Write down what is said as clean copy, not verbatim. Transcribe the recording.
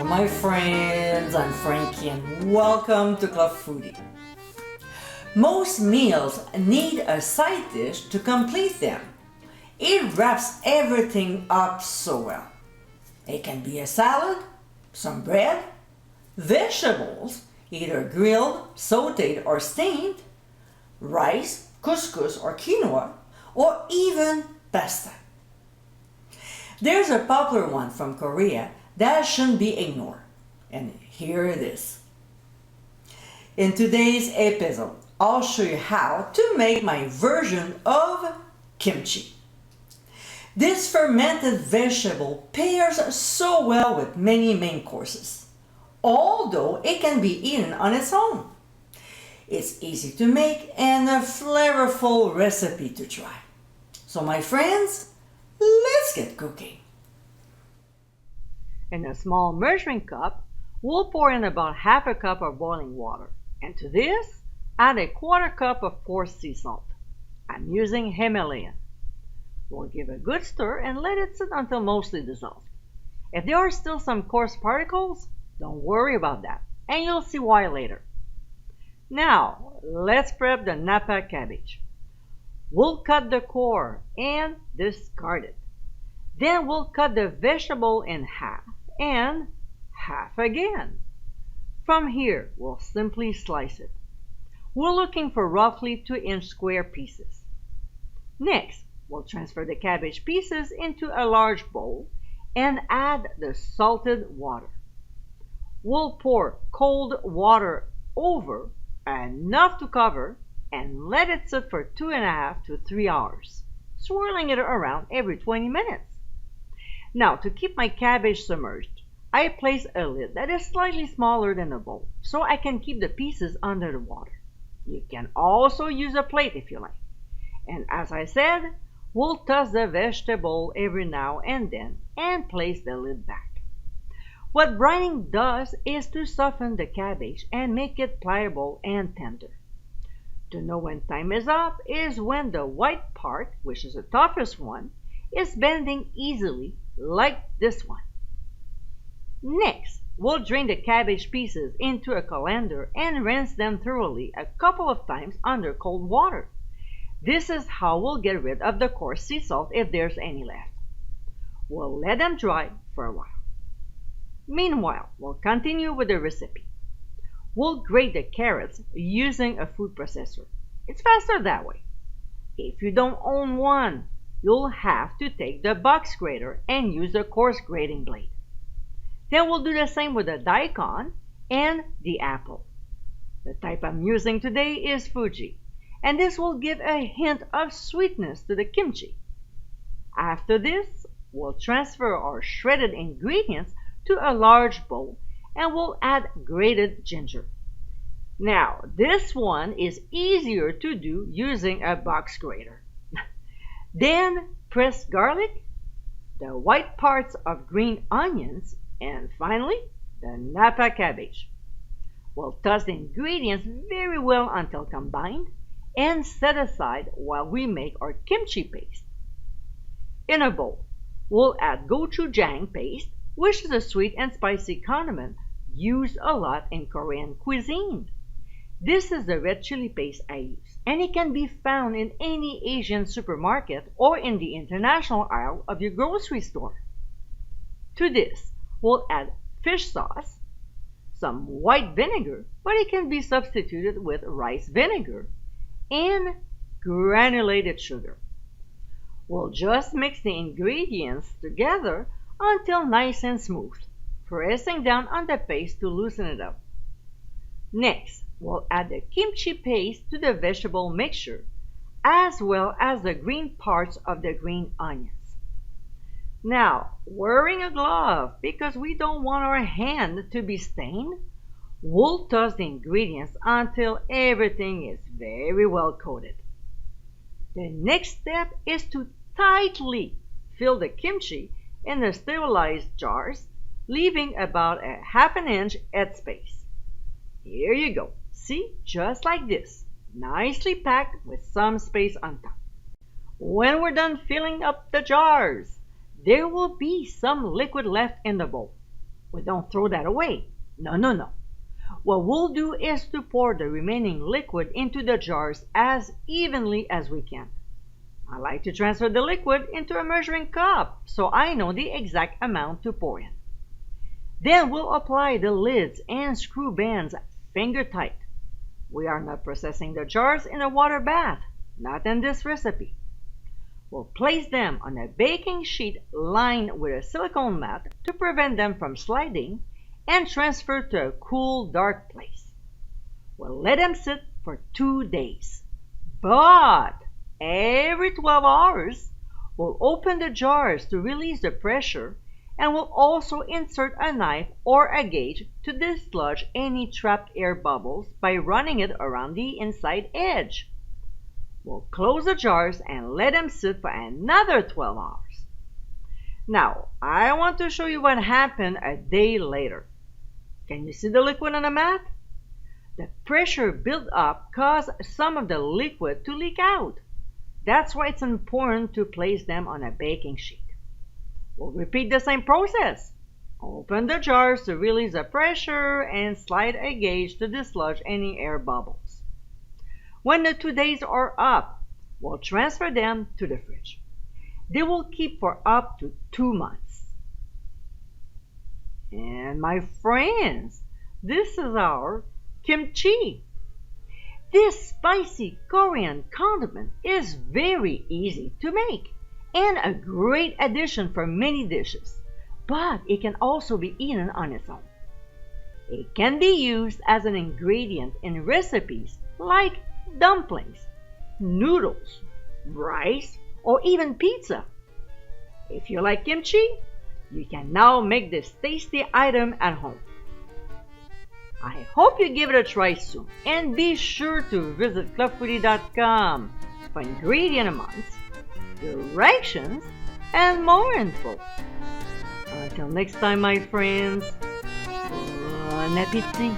my friends, I'm Frankie and welcome to Club Foodie. Most meals need a side dish to complete them. It wraps everything up so well. It can be a salad, some bread, vegetables, either grilled, sauteed or steamed, rice, couscous or quinoa, or even pasta. There's a popular one from Korea that shouldn't be ignored, and here it is. In today's episode, I'll show you how to make my version of kimchi. This fermented vegetable pairs so well with many main courses, although it can be eaten on its own. It's easy to make and a flavorful recipe to try. So my friends, let's get cooking. In a small measuring cup, we'll pour in about half a cup of boiling water. And to this, add a quarter cup of coarse sea salt. I'm using Himalayan. We'll give a good stir and let it sit until mostly dissolved. If there are still some coarse particles, don't worry about that, and you'll see why later. Now, let's prep the Napa cabbage. We'll cut the core and discard it. Then we'll cut the vegetable in half and half again. From here, we'll simply slice it. We're looking for roughly 2-inch square pieces. Next, we'll transfer the cabbage pieces into a large bowl and add the salted water. We'll pour cold water over enough to cover and let it sit for 2.5 to 3 hours, swirling it around every 20 minutes. Now, to keep my cabbage submerged, I place a lid that is slightly smaller than the bowl, so I can keep the pieces under the water. You can also use a plate if you like. And as I said, we'll toss the vegetable every now and then and place the lid back. What brining does is to soften the cabbage and make it pliable and tender. To know when time is up is when the white part, which is the toughest one, is bending easily like this one. Next, we'll drain the cabbage pieces into a colander and rinse them thoroughly a couple of times under cold water. This is how we'll get rid of the coarse sea salt if there's any left. We'll let them dry for a while. Meanwhile, we'll continue with the recipe. We'll grate the carrots using a food processor. It's faster that way. If you don't own one, you'll have to take the box grater and use a coarse grating blade. Then we'll do the same with the daikon and the apple. The type I'm using today is Fuji, and this will give a hint of sweetness to the kimchi. After this, we'll transfer our shredded ingredients to a large bowl and we'll add grated ginger. Now, this one is easier to do using a box grater. Then pressed garlic, the white parts of green onions, and finally, the Napa cabbage. We'll toss the ingredients very well until combined and set aside while we make our kimchi paste. In a bowl, we'll add gochujang paste, which is a sweet and spicy condiment used a lot in Korean cuisine. This is the red chili paste I use, and it can be found in any Asian supermarket or in the international aisle of your grocery store. To this, we'll add fish sauce, some white vinegar, but it can be substituted with rice vinegar, and granulated sugar. We'll just mix the ingredients together until nice and smooth, pressing down on the paste to loosen it up. Next, we'll add the kimchi paste to the vegetable mixture, as well as the green parts of the green onions. Now, wearing a glove because we don't want our hand to be stained, we'll toss the ingredients until everything is very well coated. The next step is to tightly fill the kimchi in the sterilized jars, leaving about a half an inch head space. Here you go. See, just like this, nicely packed with some space on top. When we're done filling up the jars, there will be some liquid left in the bowl. We don't throw that away. No, no, no. What we'll do is to pour the remaining liquid into the jars as evenly as we can. I like to transfer the liquid into a measuring cup so I know the exact amount to pour in. Then we'll apply the lids and screw bands finger tight. We are not processing the jars in a water bath, not in this recipe. We'll place them on a baking sheet lined with a silicone mat to prevent them from sliding and transfer to a cool, dark place. We'll let them sit for 2 days. But every 12 hours, we'll open the jars to release the pressure, and we'll also insert a knife or a gauge to dislodge any trapped air bubbles by running it around the inside edge. We'll close the jars and let them sit for another 12 hours. Now, I want to show you what happened a day later. Can you see the liquid on the mat? The pressure built up caused some of the liquid to leak out. That's why it's important to place them on a baking sheet. We'll repeat the same process. Open the jars to release the pressure and slide a gauge to dislodge any air bubbles. When the 2 days are up, we'll transfer them to the fridge. They will keep for up to 2 months. And my friends, this is our kimchi. This spicy Korean condiment is very easy to make and a great addition for many dishes, but it can also be eaten on its own. It can be used as an ingredient in recipes like dumplings, noodles, rice, or even pizza. If you like kimchi, you can now make this tasty item at home. I hope you give it a try soon, and be sure to visit clubfoodie.com for ingredient amounts, directions, and more info. Until next time, my friends, bon appétit!